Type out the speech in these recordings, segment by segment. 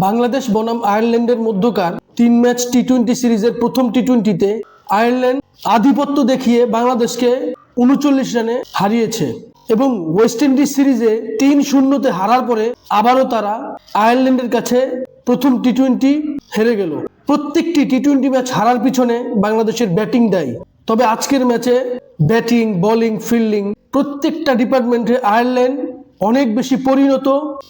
বাংলাদেশ বনাম আয়ারল্যান্ডের মধ্যকার 3 ম্যাচ টি-20 সিরিজের প্রথম টি-20তে আয়ারল্যান্ড আধিপত্য দেখিয়ে বাংলাদেশকে 39 রানে হারিয়েছে এবং ওয়েস্ট ইন্ডিজ সিরিজে 3-0-তে হারার পরে আবারও তারা আয়ারল্যান্ডের কাছে প্রথম টি-20 হেরে গেল। প্রত্যেকটি টি-20 ম্যাচ হারার পিছনে বাংলাদেশের ব্যাটিং দায়ী। তবে আজকের ম্যাচে ব্যাটিং, বোলিং, ফিল্ডিং প্রত্যেকটা ডিপার্টমেন্টে আয়ারল্যান্ড অনেক বেশি পরিণত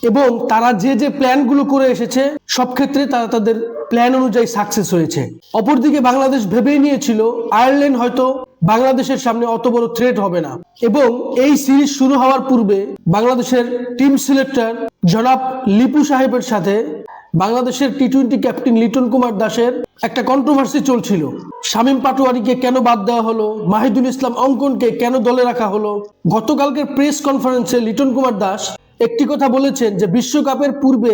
এবং তারা যে প্ল্যানগুলো করে এসেছে সব ক্ষেত্রে তারা তাদের প্ল্যান অনুযায়ী সাকসেস হয়েছে। অপরদিকে বাংলাদেশ ভেবেই নিয়েছিল আয়ারল্যান্ড হয়তো বাংলাদেশের সামনে অত বড় থ্রেট হবে না এবং এই সিরিজ শুরু হওয়ার পূর্বে বাংলাদেশের টিম সিলেক্টর জনাব লিপু সাহেবের সাথে বাংলাদেশের টি-20 ক্যাপ্টেন লিটন কুমার দাসের একটা কন্ট্রোভার্সি চলছিল। শামীম পাটোয়ারিকে কেন বাদ দেওয়া হলো, মাহিদুল ইসলাম অঙ্কনকে কেন দলে রাখা হলো। গতকালকের প্রেস কনফারেন্সে লিটন কুমার দাস একটি কথা বলেছেন যে বিশ্বকাপের পূর্বে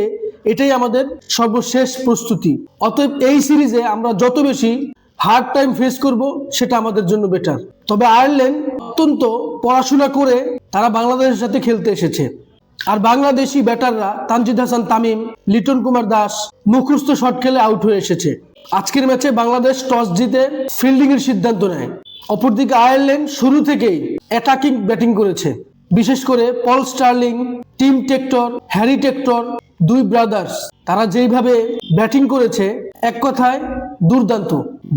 এটাই আমাদের সর্বশেষ প্রস্তুতি, অতএব এই সিরিজে আমরা যত বেশি হার্ড টাইম ফেস করব সেটা আমাদের জন্য বেটার। তবে আয়ারল্যান্ড অত্যন্ত পড়াশোনা করে তারা বাংলাদেশের সাথে খেলতে এসেছে আর বাংলাদেশি ব্যাটাররা তানজিদ হাসান তামিম, লিটন কুমার দাস মুখস্থ শট খেলে আউট হয়ে এসেছে। আজকের ম্যাচে বাংলাদেশ টস জিতে ফিল্ডিং এর সিদ্ধান্ত নেয়। অপরদিকে আয়ারল্যান্ড শুরু থেকেই অ্যাটাকিং ব্যাটিং করেছে, বিশেষ করে Paul Stirling, team Tector, Harry Tector দুই ব্রাদার্স তারা যেইভাবে ব্যাটিং করেছে এক কথায় দুর্দান্ত।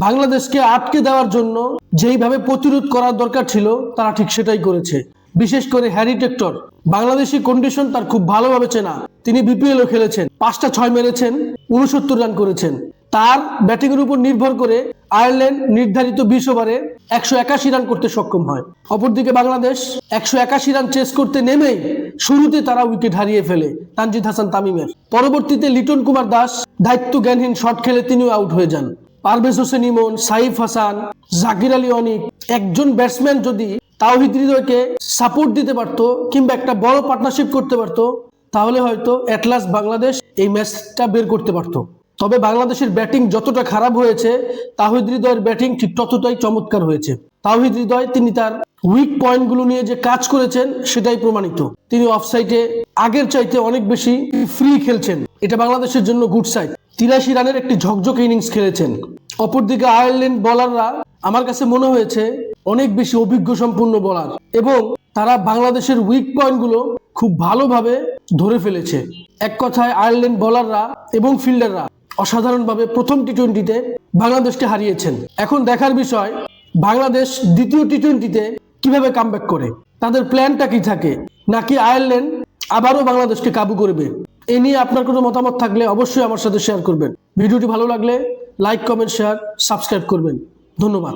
বাংলাদেশকে আটকে দেওয়ার জন্য যেইভাবে প্রতিরোধ করার দরকার ছিল তারা ঠিক সেটাই করেছে। বিশেষ করে হ্যারি টেক্টর বাংলাদেশি কন্ডিশন তার খুব ভালোভাবে চেনা, তিনি বিপিএলও খেলেছেন, 5টা 6 মেরেছেন, 69 রান করেছেন। তার ব্যাটিং এর উপর নির্ভর করে আয়ারল্যান্ড নির্ধারিত 20 ওভারে 181 রান করতে সক্ষম হয়। অপরদিকে বাংলাদেশ 181 রান চেস করতে নেমেই শুরুতে তারা উইকেট হারিয়ে ফেলে তানজিদ হাসান তামিমের। পরবর্তীতে লিটন কুমার দাস দায়িত্ব জ্ঞানহীন শট খেলে তিনিও আউট হয়ে যান। পারভেজ হোসেন ইমন, সাইফ হাসান, জাকির আলী অনিক একজন ব্যাটসম্যান যদি তাওহিদ হৃদয়কে সাপোর্ট দিতে পারতো কিংবা একটা বড় পার্টনারশিপ করতে পারতো তাহলে হয়তো এট লাস্ট বাংলাদেশ এই ম্যাচটা বের করতে পারতো। তবে বাংলাদেশের ব্যাটিং যতটা খারাপ হয়েছে তাওহিদ হৃদয়ের ব্যাটিং ঠিক ততটাই চমৎকার হয়েছে। তাওহিদ হৃদয় তিনি তার উইক পয়েন্টগুলো নিয়ে যে কাজ করেছেন সেটাই প্রমাণিত। তিনি অফসাইডে আগের চাইতে অনেক বেশি ফ্রি খেলছেন, এটা বাংলাদেশের জন্য গুড সাইড। 83 রানের একটি ঝকঝকে ইনিংস খেলেছেন। অপরদিকে আয়ারল্যান্ড বোলাররা আমার কাছে মনে হয়েছে অনেক বেশি অভিজ্ঞ সম্পূর্ণ বোলার এবং তারা বাংলাদেশের উইক পয়েন্টগুলো খুব ভালোভাবে ধরে ফেলেছে। এক কথায় আয়ারল্যান্ড বোলাররা এবং ফিল্ডাররা অসাধারণভাবে প্রথম টি-20তে বাংলাদেশকে হারিয়েছেন। এখন দেখার বিষয় বাংলাদেশ দ্বিতীয় টি-20তে কিভাবে কামব্যাক করে, তাদের প্ল্যানটা কি থাকে, নাকি আয়ারল্যান্ড আবারও বাংলাদেশকে কাবু করবে। এ নিয়ে আপনার কোনো মতামত থাকলে অবশ্যই আমার সাথে শেয়ার করবেন। ভিডিওটি ভালো লাগলে লাইক, কমেন্ট, শেয়ার, সাবস্ক্রাইব করবেন। ধন্যবাদ।